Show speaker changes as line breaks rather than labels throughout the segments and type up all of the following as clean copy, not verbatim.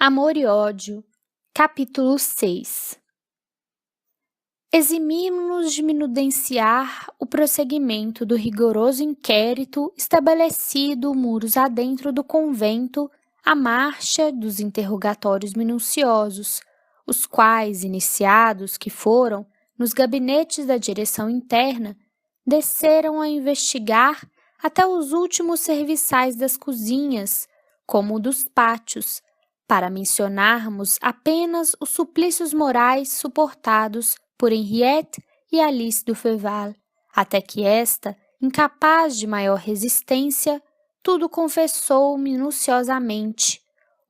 Amor e Ódio, capítulo 6. Eximimos-nos de minudenciar o prosseguimento do rigoroso inquérito estabelecido muros adentro do convento à marcha dos interrogatórios minuciosos, os quais, iniciados que foram nos gabinetes da direção interna, desceram a investigar até os últimos serviçais das cozinhas, como o dos pátios, para mencionarmos apenas os suplícios morais suportados por Henriette e Alice du Feval, até que esta, incapaz de maior resistência, tudo confessou minuciosamente,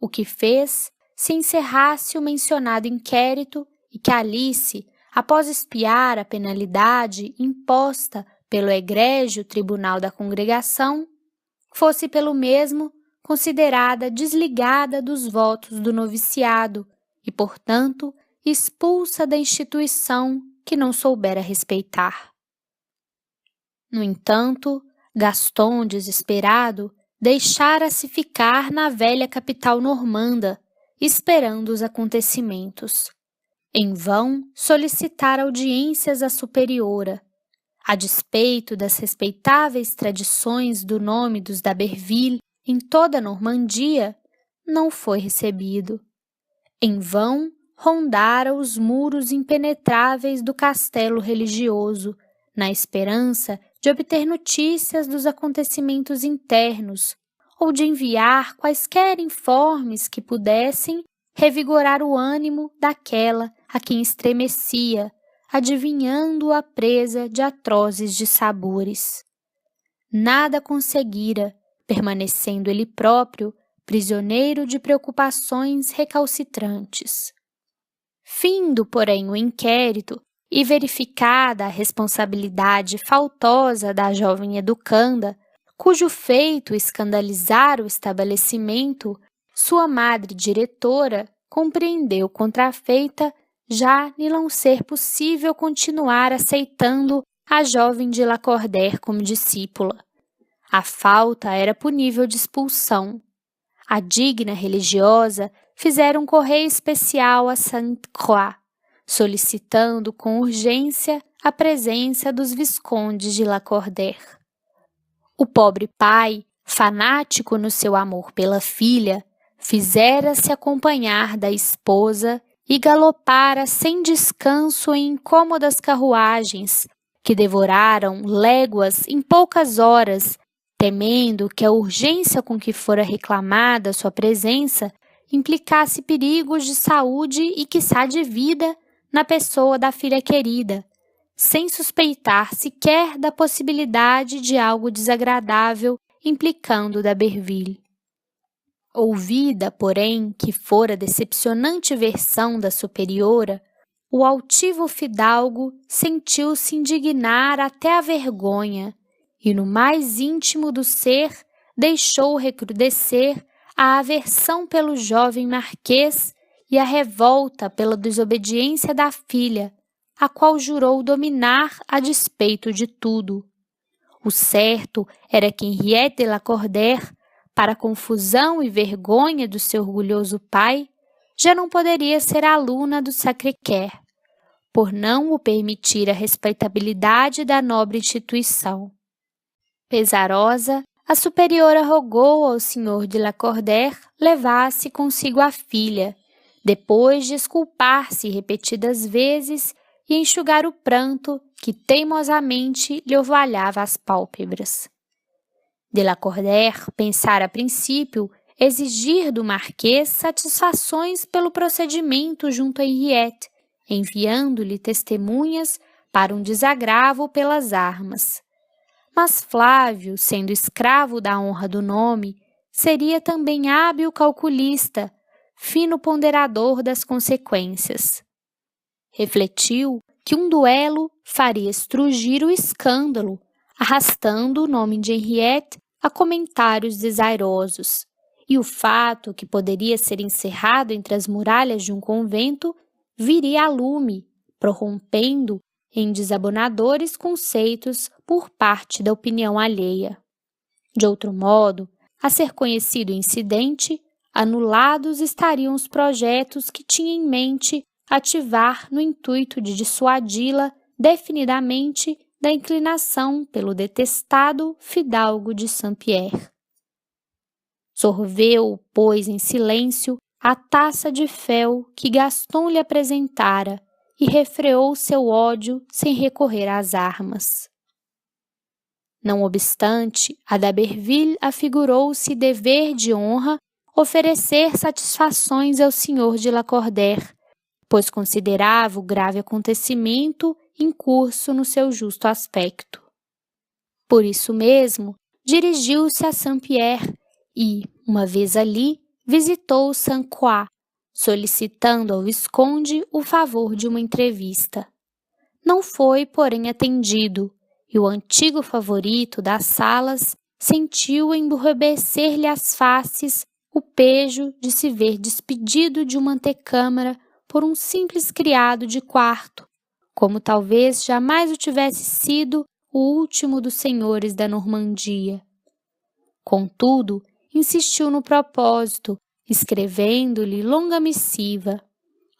o que fez se encerrasse o mencionado inquérito e que Alice, após expiar a penalidade imposta pelo egrégio tribunal da congregação, fosse pelo mesmo considerada desligada dos votos do noviciado e, portanto, expulsa da instituição que não soubera respeitar. No entanto, Gaston, desesperado, deixara-se ficar na velha capital normanda, esperando os acontecimentos. Em vão solicitar audiências à superiora. A despeito das respeitáveis tradições do nome dos d'Aberville em toda a Normandia, não foi recebido. Em vão rondara os muros impenetráveis do castelo religioso, na esperança de obter notícias dos acontecimentos internos ou de enviar quaisquer informes que pudessem revigorar o ânimo daquela a quem estremecia, adivinhando-a presa de atrozes dissabores. Nada conseguira, permanecendo ele próprio prisioneiro de preocupações recalcitrantes. Findo, porém, o inquérito e verificada a responsabilidade faltosa da jovem educanda, cujo feito escandalizara o estabelecimento, sua madre diretora compreendeu contrafeita já lhe não ser possível continuar aceitando a jovem de Lacordaire como discípula. A falta era punível de expulsão. A digna religiosa fizera um correio especial a Sainte-Croix, solicitando com urgência a presença dos viscondes de Lacordaire. O pobre pai, fanático no seu amor pela filha, fizera-se acompanhar da esposa e galopara sem descanso em incômodas carruagens, que devoraram léguas em poucas horas, temendo que a urgência com que fora reclamada sua presença implicasse perigos de saúde e quiçá de vida na pessoa da filha querida, sem suspeitar sequer da possibilidade de algo desagradável implicando d'Aberville. Ouvida, porém, que fora decepcionante versão da superiora, o altivo fidalgo sentiu-se indignar até a vergonha e no mais íntimo do ser deixou recrudescer a aversão pelo jovem marquês e a revolta pela desobediência da filha, a qual jurou dominar a despeito de tudo. O certo era que Henriette de Lacordaire, para a confusão e vergonha do seu orgulhoso pai, já não poderia ser aluna do Sacré-Cœur, por não o permitir a respeitabilidade da nobre instituição. Pesarosa, a superiora rogou ao senhor de Lacordaire levasse consigo a filha, depois de esculpar-se repetidas vezes e enxugar o pranto que teimosamente lhe orvalhava as pálpebras. De Lacordaire pensara a princípio exigir do marquês satisfações pelo procedimento junto a Henriette, enviando-lhe testemunhas para um desagravo pelas armas. Mas Flávio, sendo escravo da honra do nome, seria também hábil calculista, fino ponderador das consequências. Refletiu que um duelo faria estrugir o escândalo, arrastando o nome de Henriette a comentários desairosos, e o fato que poderia ser encerrado entre as muralhas de um convento viria a lume, prorrompendo em desabonadores conceitos por parte da opinião alheia. De outro modo, a ser conhecido o incidente, anulados estariam os projetos que tinha em mente ativar no intuito de dissuadi-la definidamente da inclinação pelo detestado fidalgo de Saint-Pierre. Sorveu, pois, em silêncio a taça de fel que Gaston lhe apresentara e refreou seu ódio sem recorrer às armas. Não obstante, a d'Aberville afigurou-se dever de honra oferecer satisfações ao senhor de Lacordaire, pois considerava o grave acontecimento em curso no seu justo aspecto. Por isso mesmo, dirigiu-se a Saint-Pierre e, uma vez ali, visitou Sainte-Croix, solicitando ao visconde o favor de uma entrevista. Não foi, porém, atendido, e o antigo favorito das salas sentiu emburrecer-lhe as faces o pejo de se ver despedido de uma antecâmara por um simples criado de quarto, como talvez jamais o tivesse sido o último dos senhores da Normandia. Contudo, insistiu no propósito, escrevendo-lhe longa missiva.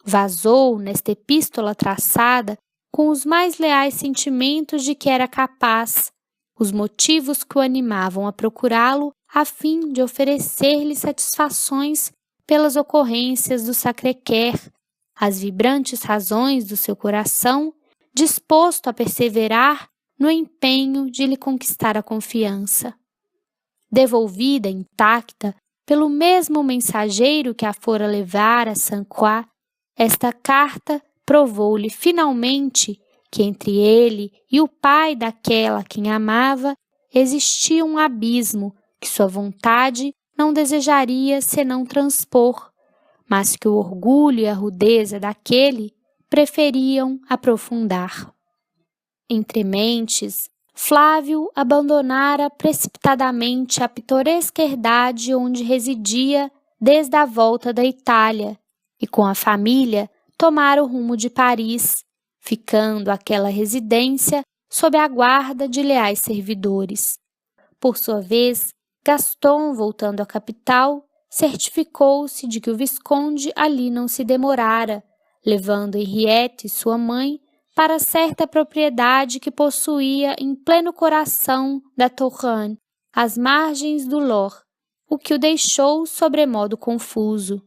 Vazou nesta epístola traçada com os mais leais sentimentos de que era capaz, os motivos que o animavam a procurá-lo a fim de oferecer-lhe satisfações pelas ocorrências do Sacré-Cœur, as vibrantes razões do seu coração, disposto a perseverar no empenho de lhe conquistar a confiança. Devolvida intacta pelo mesmo mensageiro que a fora levar a Sainte-Croix, esta carta provou-lhe finalmente que entre ele e o pai daquela a quem amava existia um abismo que sua vontade não desejaria senão transpor, mas que o orgulho e a rudeza daquele preferiam aprofundar. Entre mentes, Flávio abandonara precipitadamente a pitoresca herdade onde residia desde a volta da Itália e com a família tomara o rumo de Paris, ficando aquela residência sob a guarda de leais servidores. Por sua vez, Gaston, voltando à capital, certificou-se de que o visconde ali não se demorara, levando Henriette, sua mãe, para certa propriedade que possuía em pleno coração da Touraine, às margens do Loire, o que o deixou sobremodo confuso.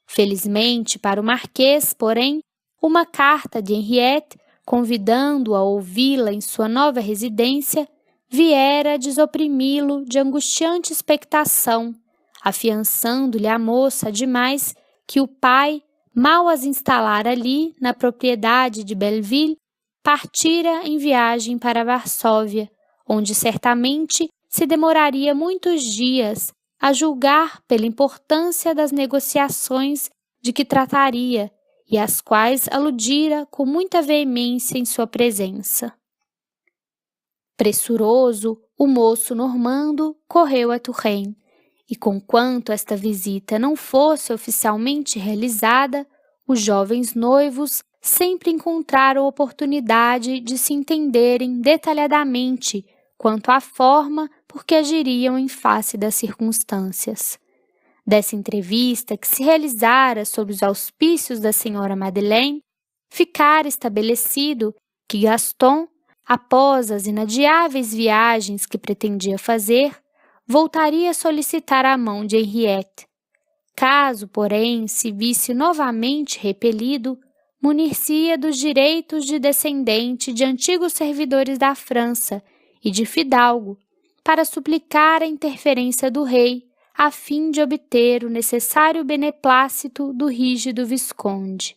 Felizmente para o marquês, porém, uma carta de Henriette, convidando-o a ouvi-la em sua nova residência, viera desoprimi-lo de angustiante expectação, afiançando-lhe a moça demais que o pai, mal as instalara ali na propriedade de Belleville, partira em viagem para Varsóvia, onde certamente se demoraria muitos dias a julgar pela importância das negociações de que trataria e às quais aludira com muita veemência em sua presença. Pressuroso, o moço normando correu a Touraine, e conquanto esta visita não fosse oficialmente realizada, os jovens noivos sempre encontraram oportunidade de se entenderem detalhadamente quanto à forma por que agiriam em face das circunstâncias. Dessa entrevista, que se realizara sob os auspícios da senhora Madeleine, ficara estabelecido que Gaston, após as inadiáveis viagens que pretendia fazer, voltaria a solicitar a mão de Henriette. Caso, porém, se visse novamente repelido, munir-se-ia dos direitos de descendente de antigos servidores da França e de fidalgo, para suplicar a interferência do rei, a fim de obter o necessário beneplácito do rígido visconde.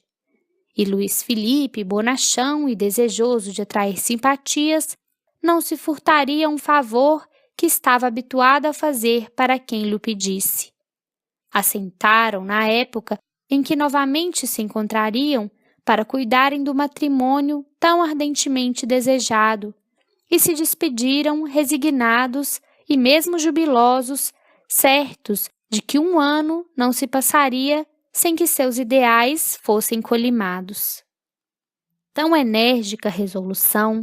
E Luís Filipe, bonachão e desejoso de atrair simpatias, não se furtaria um favor que estava habituado a fazer para quem lhe pedisse. Assentaram na época em que novamente se encontrariam para cuidarem do matrimônio tão ardentemente desejado, e se despediram resignados e mesmo jubilosos, certos de que um ano não se passaria sem que seus ideais fossem colimados. Tão enérgica resolução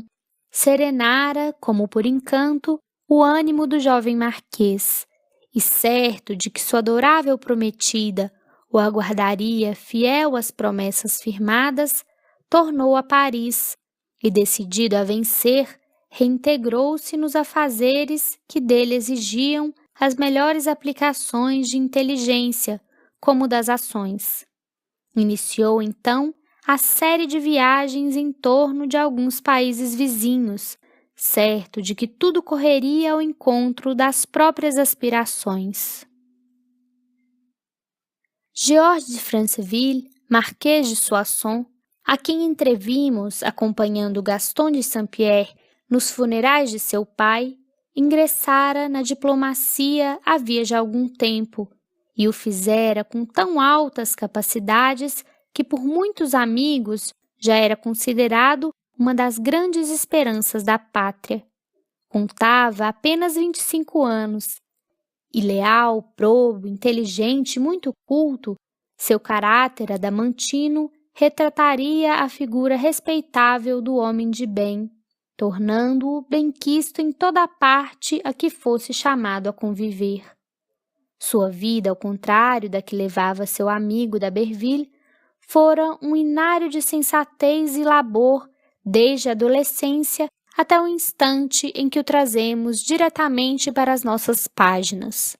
serenara, como por encanto, o ânimo do jovem marquês, e certo de que sua adorável prometida o aguardaria fiel às promessas firmadas, tornou a Paris e, decidido a vencer, reintegrou-se nos afazeres que dele exigiam as melhores aplicações de inteligência, como das ações. Iniciou, então, a série de viagens em torno de alguns países vizinhos, certo de que tudo correria ao encontro das próprias aspirações. Georges de Franceville, Marquês de Soissons, a quem entrevimos acompanhando Gaston de Saint-Pierre nos funerais de seu pai, ingressara na diplomacia havia já algum tempo e o fizera com tão altas capacidades que por muitos amigos já era considerado uma das grandes esperanças da pátria. Contava apenas 25 anos e leal, probo, inteligente e muito culto, seu caráter adamantino retrataria a figura respeitável do homem de bem, tornando-o benquisto em toda a parte a que fosse chamado a conviver. Sua vida, ao contrário da que levava seu amigo d'Aberville, fora um inário de sensatez e labor desde a adolescência até o instante em que o trazemos diretamente para as nossas páginas.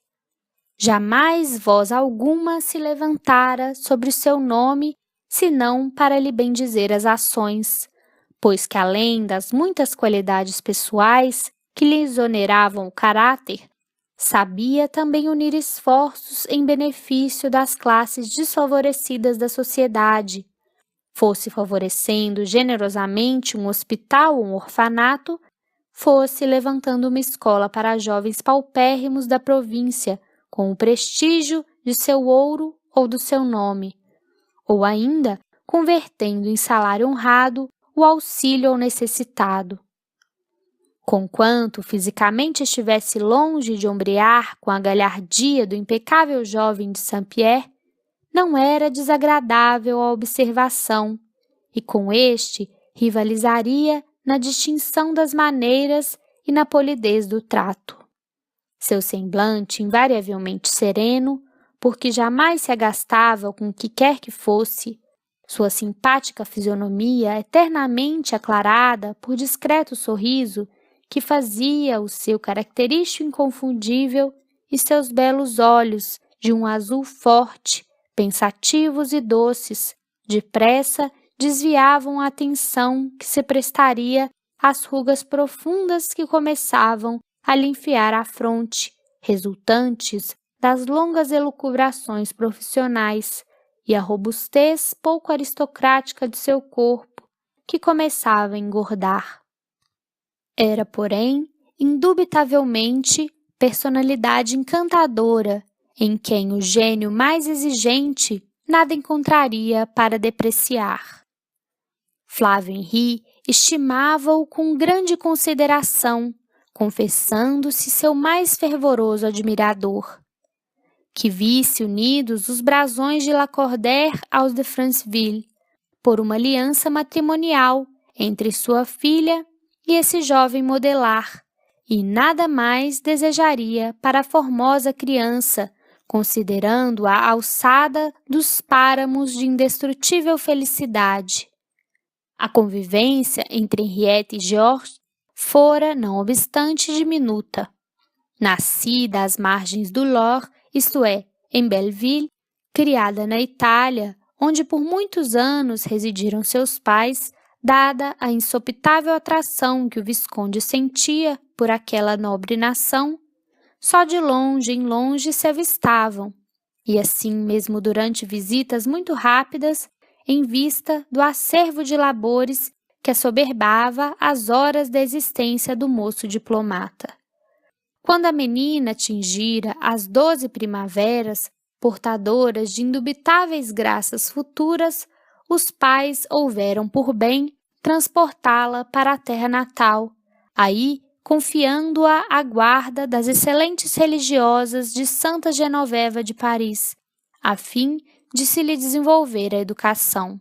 Jamais voz alguma se levantara sobre o seu nome, senão para lhe bendizer as ações, pois que além das muitas qualidades pessoais que lhe exoneravam o caráter, sabia também unir esforços em benefício das classes desfavorecidas da sociedade, fosse favorecendo generosamente um hospital ou um orfanato, fosse levantando uma escola para jovens paupérrimos da província com o prestígio de seu ouro ou do seu nome, ou ainda convertendo em salário honrado o auxílio ao necessitado. Conquanto fisicamente estivesse longe de ombrear com a galhardia do impecável jovem de Saint-Pierre, não era desagradável à observação, e com este rivalizaria na distinção das maneiras e na polidez do trato. Seu semblante invariavelmente sereno, porque jamais se agastava com o que quer que fosse, sua simpática fisionomia eternamente aclarada por discreto sorriso que fazia o seu característico inconfundível e seus belos olhos de um azul forte, pensativos e doces, depressa desviavam a atenção que se prestaria às rugas profundas que começavam a lhe enfiar a fronte, resultantes das longas elucubrações profissionais, e a robustez pouco aristocrática de seu corpo, que começava a engordar. Era, porém, indubitavelmente personalidade encantadora, em quem o gênio mais exigente nada encontraria para depreciar. Flávio Henri estimava-o com grande consideração, confessando-se seu mais fervoroso admirador. Que visse unidos os brasões de Lacordaire aos de Franceville, por uma aliança matrimonial entre sua filha e esse jovem modelar, e nada mais desejaria para a formosa criança, considerando-a alçada dos páramos de indestrutível felicidade. A convivência entre Henriette e Georges fora, não obstante, diminuta. Nascida às margens do Loire, isto é, em Belleville, criada na Itália, onde por muitos anos residiram seus pais, dada a insopitável atração que o Visconde sentia por aquela nobre nação, só de longe em longe se avistavam, e assim mesmo durante visitas muito rápidas, em vista do acervo de labores que assoberbava as horas da existência do moço diplomata. Quando a menina atingira as 12 primaveras, portadoras de indubitáveis graças futuras, os pais houveram por bem transportá-la para a terra natal, aí confiando-a à guarda das excelentes religiosas de Santa Genoveva de Paris, a fim de se lhe desenvolver a educação.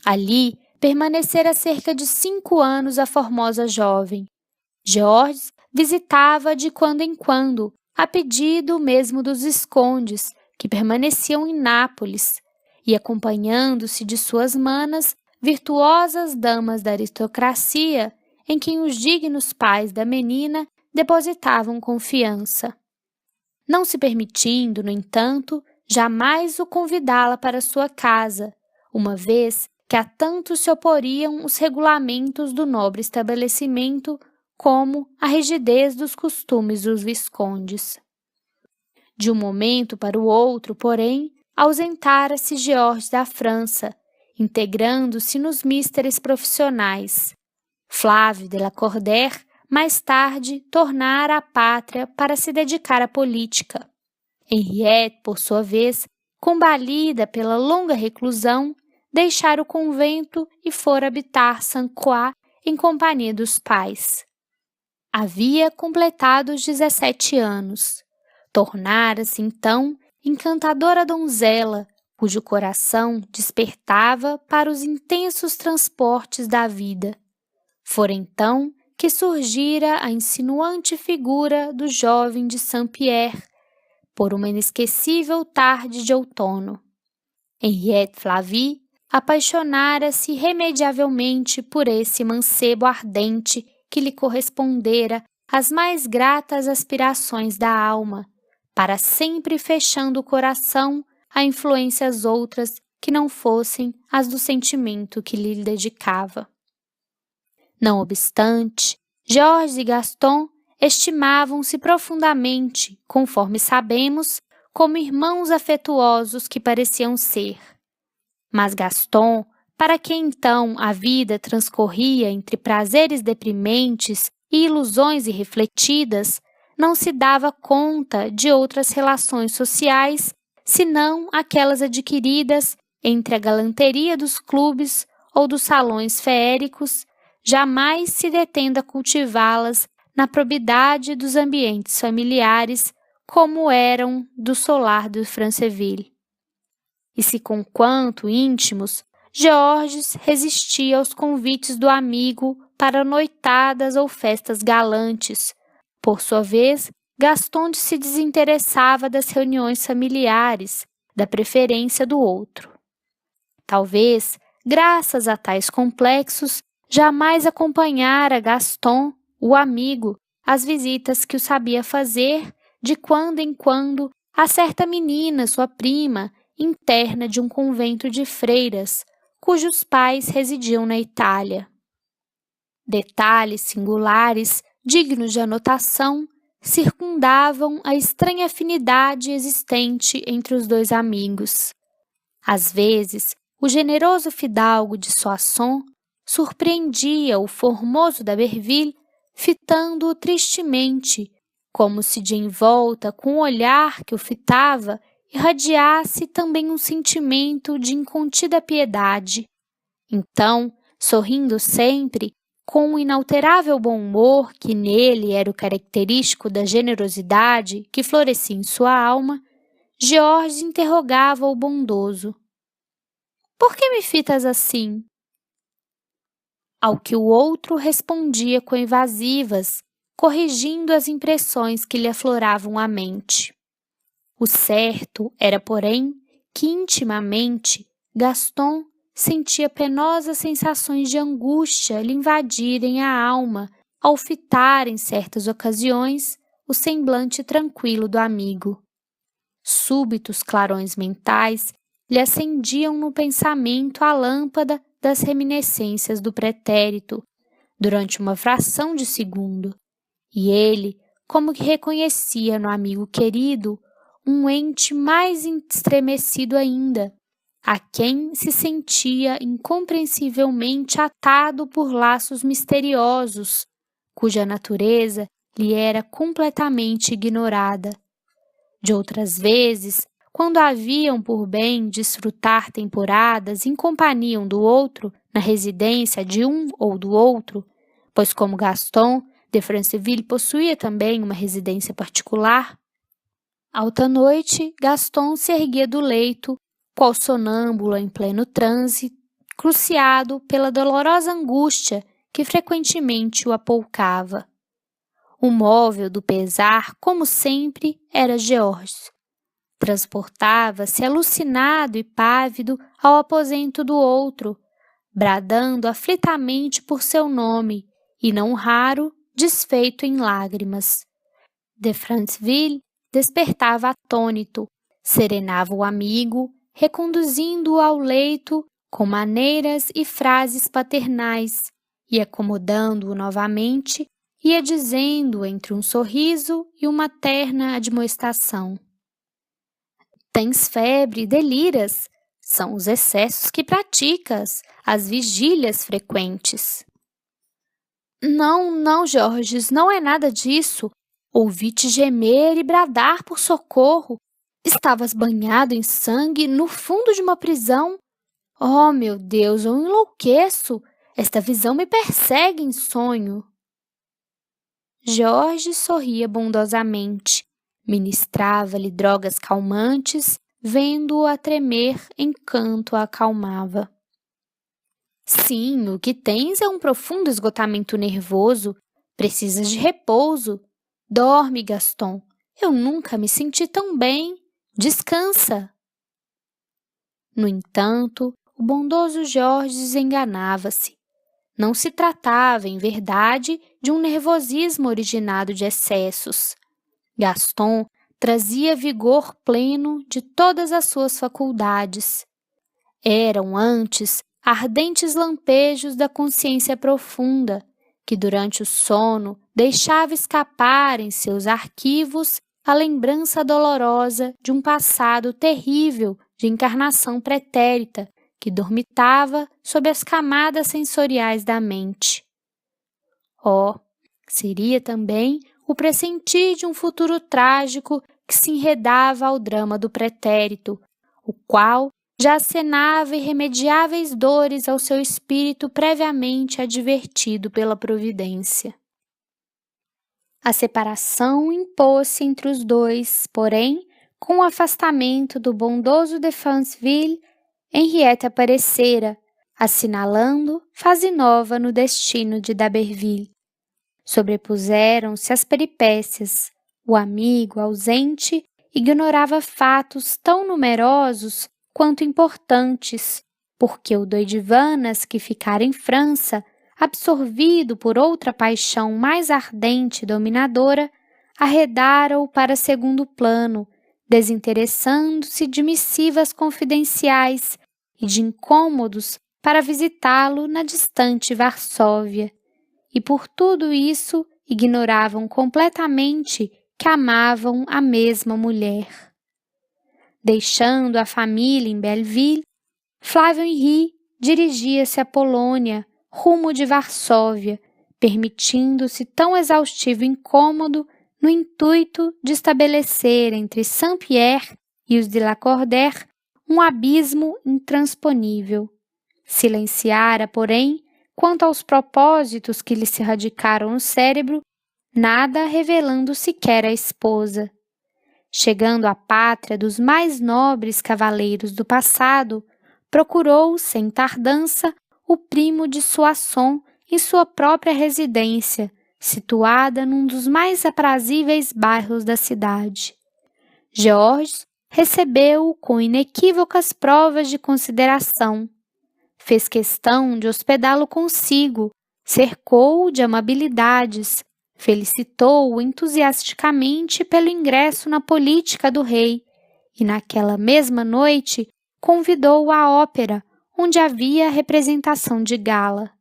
Ali permanecera cerca de 5 anos a formosa jovem. Georges visitava de quando em quando, a pedido mesmo dos viscondes, que permaneciam em Nápoles, e acompanhando-se de suas manas, virtuosas damas da aristocracia, em quem os dignos pais da menina depositavam confiança. Não se permitindo, no entanto, jamais o convidá-la para sua casa, uma vez que a tanto se oporiam os regulamentos do nobre estabelecimento como a rigidez dos costumes dos viscondes. De um momento para o outro, porém, ausentara-se George da França, integrando-se nos místeres profissionais. Flávio de la Cordère, mais tarde, tornara à pátria para se dedicar à política. Henriette, por sua vez, combalida pela longa reclusão, deixara o convento e fora habitar Sainte-Croix em companhia dos pais. Havia completado os 17 anos. Tornara-se, então, encantadora donzela, cujo coração despertava para os intensos transportes da vida. Fora então que surgira a insinuante figura do jovem de Saint-Pierre, por uma inesquecível tarde de outono. Henriette Flavie apaixonara-se irremediavelmente por esse mancebo ardente que lhe correspondera às mais gratas aspirações da alma, para sempre fechando o coração a influências outras que não fossem as do sentimento que lhe dedicava. Não obstante, Georges e Gaston estimavam-se profundamente, conforme sabemos, como irmãos afetuosos que pareciam ser. Mas Gaston, para quem então a vida transcorria entre prazeres deprimentes e ilusões irrefletidas, não se dava conta de outras relações sociais, senão aquelas adquiridas entre a galanteria dos clubes ou dos salões feéricos, jamais se detendo a cultivá-las na probidade dos ambientes familiares, como eram do solar de Franceville. E se conquanto íntimos, Georges resistia aos convites do amigo para noitadas ou festas galantes. Por sua vez, Gaston se desinteressava das reuniões familiares, da preferência do outro. Talvez, graças a tais complexos, jamais acompanhara Gaston, o amigo, as visitas que o sabia fazer, de quando em quando, a certa menina, sua prima, interna de um convento de freiras, cujos pais residiam na Itália. Detalhes singulares, dignos de anotação, circundavam a estranha afinidade existente entre os dois amigos. Às vezes, o generoso fidalgo de Soissons surpreendia o formoso d'Aberville fitando-o tristemente, como se de envolta com o olhar que o fitava irradiasse também um sentimento de incontida piedade. Então, sorrindo sempre, com o inalterável bom humor que nele era o característico da generosidade que florescia em sua alma, Georges interrogava o bondoso. Por que me fitas assim? Ao que o outro respondia com evasivas, corrigindo as impressões que lhe afloravam a mente. O certo era, porém, que intimamente Gaston sentia penosas sensações de angústia lhe invadirem a alma ao fitar, em certas ocasiões, o semblante tranquilo do amigo. Súbitos clarões mentais lhe acendiam no pensamento a lâmpada das reminiscências do pretérito, durante uma fração de segundo, e ele, como que reconhecia no amigo querido, um ente mais estremecido ainda, a quem se sentia incompreensivelmente atado por laços misteriosos, cuja natureza lhe era completamente ignorada. De outras vezes, quando haviam por bem desfrutar temporadas em companhia um do outro, na residência de um ou do outro, pois como Gaston de Franceville possuía também uma residência particular, alta noite Gaston se erguia do leito, qual sonâmbulo em pleno transe, cruciado pela dolorosa angústia que frequentemente o apoucava. O móvel do pesar, como sempre, era Georges. Transportava-se alucinado e pávido ao aposento do outro, bradando aflitamente por seu nome e, não raro, desfeito em lágrimas. De Franceville despertava atônito, serenava o amigo, reconduzindo-o ao leito com maneiras e frases paternais, e acomodando-o novamente, ia dizendo entre um sorriso e uma terna admoestação: tens febre, deliras, são os excessos que praticas, as vigílias frequentes. Não, Georges, não é nada disso. Ouvi-te gemer e bradar por socorro. Estavas banhado em sangue no fundo de uma prisão. Oh, meu Deus, eu enlouqueço. Esta visão me persegue em sonho. Georges sorria bondosamente. Ministrava-lhe drogas calmantes, vendo-o a tremer enquanto a acalmava. Sim, o que tens é um profundo esgotamento nervoso. Precisas de repouso. Dorme, Gaston. Eu nunca me senti tão bem. Descansa. No entanto, o bondoso Georges enganava-se. Não se tratava, em verdade, de um nervosismo originado de excessos. Gaston trazia vigor pleno de todas as suas faculdades. Eram antes ardentes lampejos da consciência profunda, que durante o sono deixava escapar em seus arquivos a lembrança dolorosa de um passado terrível de encarnação pretérita que dormitava sob as camadas sensoriais da mente. Oh, seria também o pressentir de um futuro trágico que se enredava ao drama do pretérito, o qual já acenava irremediáveis dores ao seu espírito previamente advertido pela providência. A separação impôs-se entre os dois, porém, com o afastamento do bondoso de Franceville, Henriette aparecera, assinalando fase nova no destino de d'Aberville. Sobrepuseram-se as peripécias. O amigo, ausente, ignorava fatos tão numerosos quanto importantes, porque o doidivanas que ficara em França, absorvido por outra paixão mais ardente e dominadora, arredara-o para segundo plano, desinteressando-se de missivas confidenciais e de incômodos para visitá-lo na distante Varsóvia. E por tudo isso ignoravam completamente que amavam a mesma mulher. Deixando a família em Belleville, Flávio Henri dirigia-se à Polônia, rumo de Varsóvia, permitindo-se tão exaustivo incômodo no intuito de estabelecer entre Saint-Pierre e os de Lacordaire um abismo intransponível. Silenciara, porém, quanto aos propósitos que lhe se radicaram no cérebro, nada revelando sequer à esposa. Chegando à pátria dos mais nobres cavaleiros do passado, procurou, sem tardança, o primo de Soissons em sua própria residência, situada num dos mais aprazíveis bairros da cidade. Georges recebeu-o com inequívocas provas de consideração. Fez questão de hospedá-lo consigo, cercou-o de amabilidades, felicitou-o entusiasticamente pelo ingresso na política do rei e, naquela mesma noite, convidou-o à ópera, onde havia representação de gala.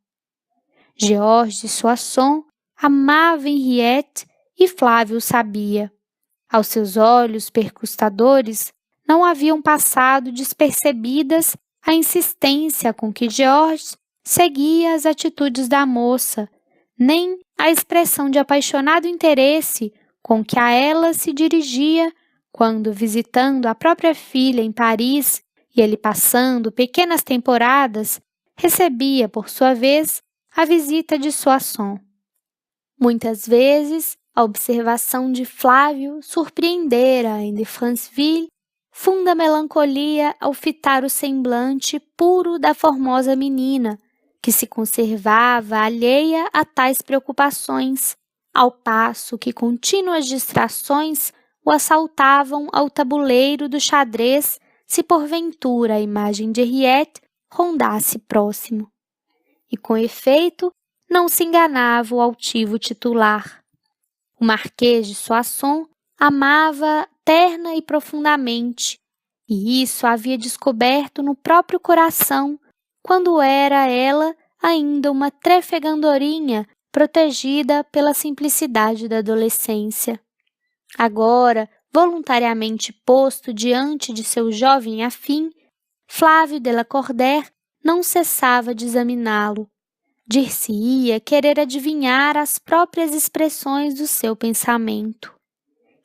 Georges de Soissons amava Henriette e Flávio o sabia. Aos seus olhos percustadores não haviam passado despercebidas a insistência com que Georges seguia as atitudes da moça, nem a expressão de apaixonado interesse com que a ela se dirigia quando, visitando a própria filha em Paris e ele passando pequenas temporadas, recebia, por sua vez, a visita de Soissons. Muitas vezes, a observação de Flávio surpreendera em de Franceville funda melancolia ao fitar o semblante puro da formosa menina, que se conservava alheia a tais preocupações, ao passo que contínuas distrações o assaltavam ao tabuleiro do xadrez se porventura a imagem de Henriette rondasse próximo. E com efeito, não se enganava o altivo titular. O Marquês de Soissons amava terna e profundamente, e isso havia descoberto no próprio coração, quando era ela ainda uma trέφega andorinha protegida pela simplicidade da adolescência. Agora, voluntariamente posto diante de seu jovem afim, Flávio de Lacordaire não cessava de examiná-lo. Dir-se-ia querer adivinhar as próprias expressões do seu pensamento.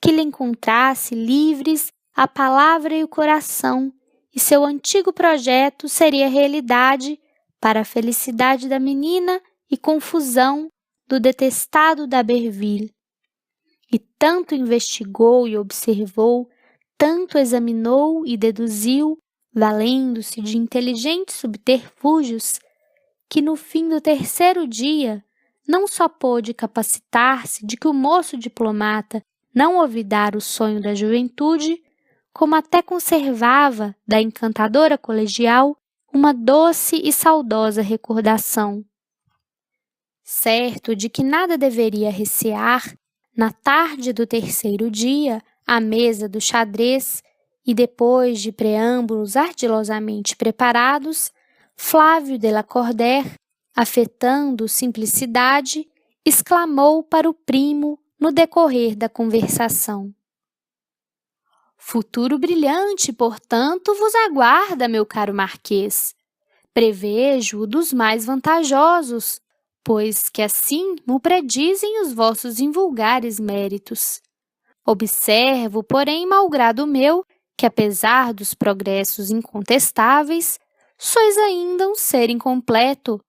Que lhe encontrasse livres a palavra e o coração, e seu antigo projeto seria realidade para a felicidade da menina e confusão do detestado d'Aberville. E tanto investigou e observou, tanto examinou e deduziu, valendo-se de inteligentes subterfúgios, que no fim do terceiro dia não só pôde capacitar-se de que o moço diplomata não olvidara o sonho da juventude, como até conservava da encantadora colegial uma doce e saudosa recordação. Certo de que nada deveria recear, na tarde do terceiro dia, à mesa do xadrez, e depois de preâmbulos ardilosamente preparados, Flávio de Lacordaire, afetando simplicidade, exclamou para o primo no decorrer da conversação: "Futuro brilhante, portanto, vos aguarda, meu caro Marquês. Prevejo-o dos mais vantajosos, pois que assim mo predizem os vossos invulgares méritos. Observo, porém, malgrado meu, que apesar dos progressos incontestáveis, sois ainda um ser incompleto,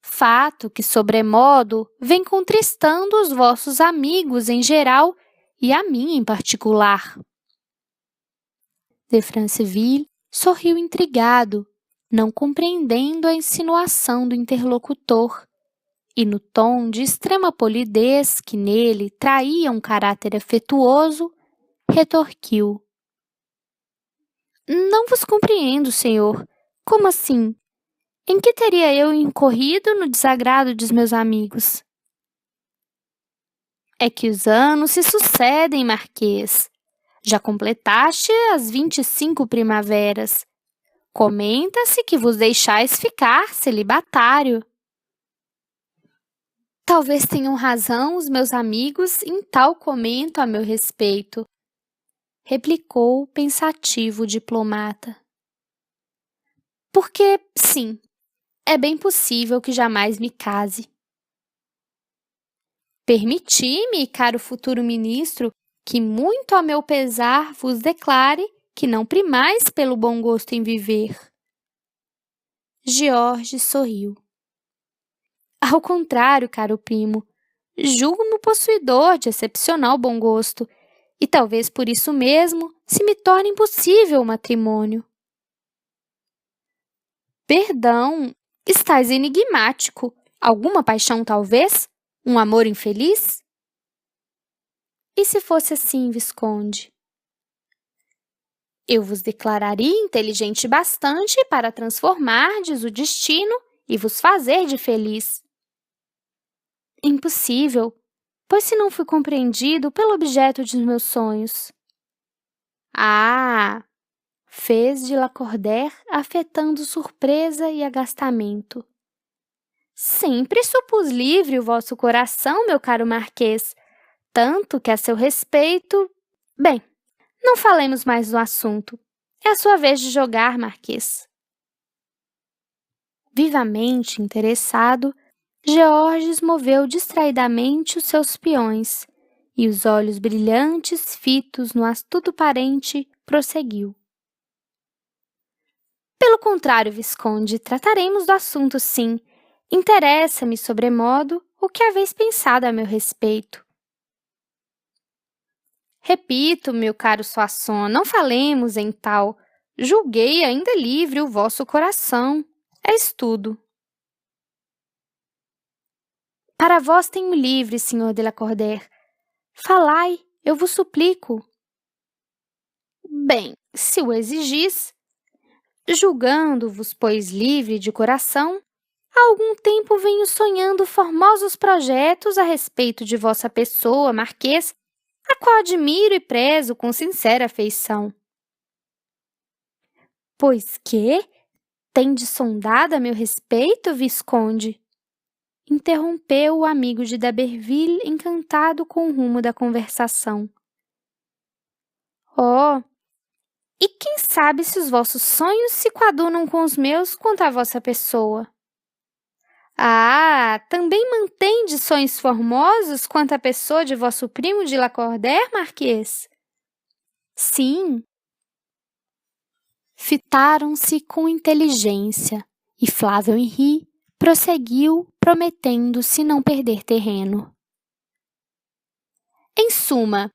fato que, sobremodo, vem contristando os vossos amigos em geral e a mim em particular." De Franceville sorriu intrigado, não compreendendo a insinuação do interlocutor, e no tom de extrema polidez que nele traía um caráter afetuoso, retorquiu: "Não vos compreendo, senhor. Como assim? Em que teria eu incorrido no desagrado dos meus amigos?" "É que os anos se sucedem, Marquês. Já completaste as 25 primaveras. Comenta-se que vos deixais ficar celibatário." "Talvez tenham razão os meus amigos em tal comento a meu respeito", replicou o pensativo diplomata. "Porque, sim, é bem possível que jamais me case." "Permiti-me, caro futuro ministro, que muito a meu pesar vos declare que não primais pelo bom gosto em viver." George sorriu. "Ao contrário, caro primo, julgo-me possuidor de excepcional bom gosto, e talvez por isso mesmo se me torne impossível o matrimônio." "Perdão, estais enigmático. Alguma paixão, talvez? Um amor infeliz?" "E se fosse assim, Visconde?" "Eu vos declararia inteligente bastante para transformardes o destino e vos fazer de feliz." "Impossível, pois se não fui compreendido pelo objeto de meus sonhos." "Ah!" fez de Lacordaire, afetando surpresa e agastamento. "Sempre supus livre o vosso coração, meu caro Marquês, tanto que a seu respeito... Bem, não falemos mais do assunto. É a sua vez de jogar, Marquês." Vivamente interessado, Georges moveu distraidamente os seus peões, e os olhos brilhantes fitos no astuto parente prosseguiu: "Pelo contrário, Visconde, trataremos do assunto, sim. Interessa-me, sobremodo, o que haveis pensado a meu respeito." "Repito, meu caro Soissons, não falemos em tal. Julguei ainda livre o vosso coração. És tudo." Para vós tenho livre, senhor de Lacordaire. Falai, eu vos suplico. Bem, se o exigis, julgando-vos, pois, livre de coração, há algum tempo venho sonhando formosos projetos a respeito de vossa pessoa, marquês, a qual admiro e prezo com sincera afeição. Pois que? Tendes sondado a meu respeito, Visconde? Interrompeu o amigo de D'Aberville, encantado com o rumo da conversação. Oh, e quem sabe se os vossos sonhos se coadunam com os meus quanto à vossa pessoa? Ah, também mantendes sonhos formosos quanto à pessoa de vosso primo de Lacordaire, Marquês? Sim. Fitaram-se com inteligência, e Flávio Henri prosseguiu, prometendo-se não perder terreno. Em suma,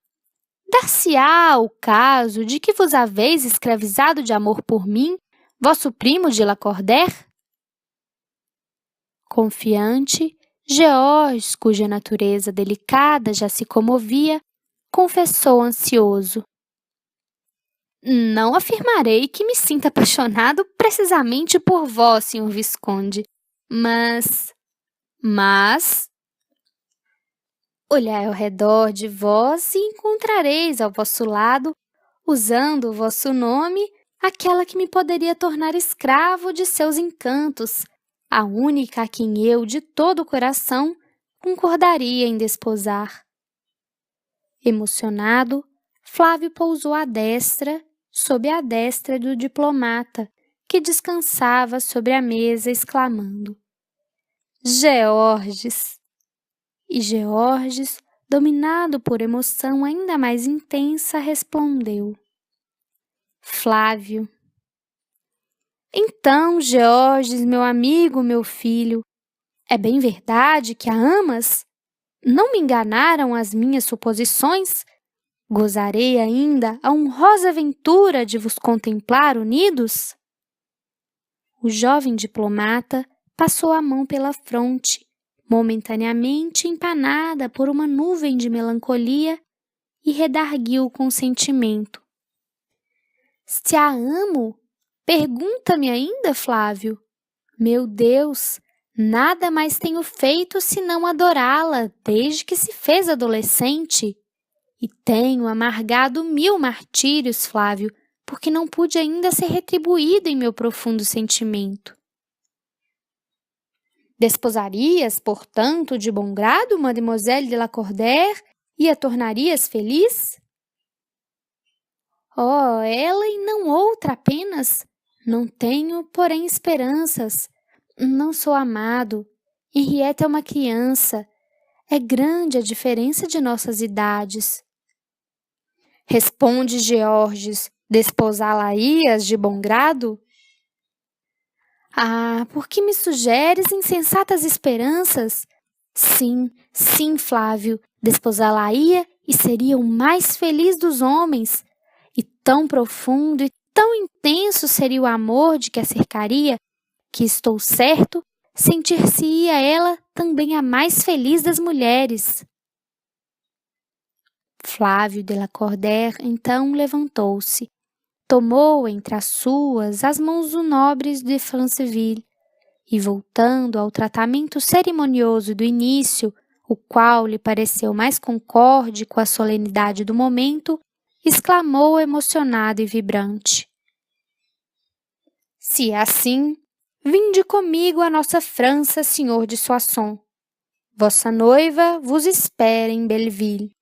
dar-se-á o caso de que vos haveis escravizado de amor por mim, vosso primo de Lacordaire? Confiante, Georges, cuja natureza delicada já se comovia, confessou ansioso. Não afirmarei que me sinta apaixonado precisamente por vós, senhor Visconde, mas... Olhai ao redor de vós e encontrareis ao vosso lado, usando o vosso nome, aquela que me poderia tornar escravo de seus encantos, a única a quem eu, de todo o coração, concordaria em desposar. Emocionado, Flávio pousou a destra sob a destra do diplomata, que descansava sobre a mesa, exclamando: Georges! E Georges, dominado por emoção ainda mais intensa, respondeu: Flávio. Então, Georges, meu amigo, meu filho, é bem verdade que a amas? Não me enganaram as minhas suposições? Gozarei ainda a honrosa ventura de vos contemplar unidos? O jovem diplomata passou a mão pela fronte, momentaneamente empanada por uma nuvem de melancolia, e redarguiu com sentimento. Se a amo? Pergunta-me ainda, Flávio. Meu Deus, nada mais tenho feito senão adorá-la desde que se fez adolescente. E tenho amargado 1000 martírios, Flávio, porque não pude ainda ser retribuído em meu profundo sentimento. Desposarias, portanto, de bom grado, Mademoiselle de Lacordaire, e a tornarias feliz? Oh, ela e não outra apenas. Não tenho, porém, esperanças. Não sou amado. Henriette é uma criança. É grande a diferença de nossas idades. Responde Georges, desposá-la-ias de bom grado? Ah, por que me sugeres insensatas esperanças? Sim, sim, Flávio, desposá-la-ia e seria o mais feliz dos homens. E tão profundo e tão intenso seria o amor de que a cercaria, que estou certo, sentir-se-ia ela também a mais feliz das mulheres. Flávio de Lacordaire então levantou-se, tomou entre as suas as mãos do nobre de Franceville e, voltando ao tratamento cerimonioso do início, o qual lhe pareceu mais concorde com a solenidade do momento, exclamou emocionado e vibrante: Se é assim, vinde comigo à nossa França, senhor de Soissons. Vossa noiva vos espera em Belleville.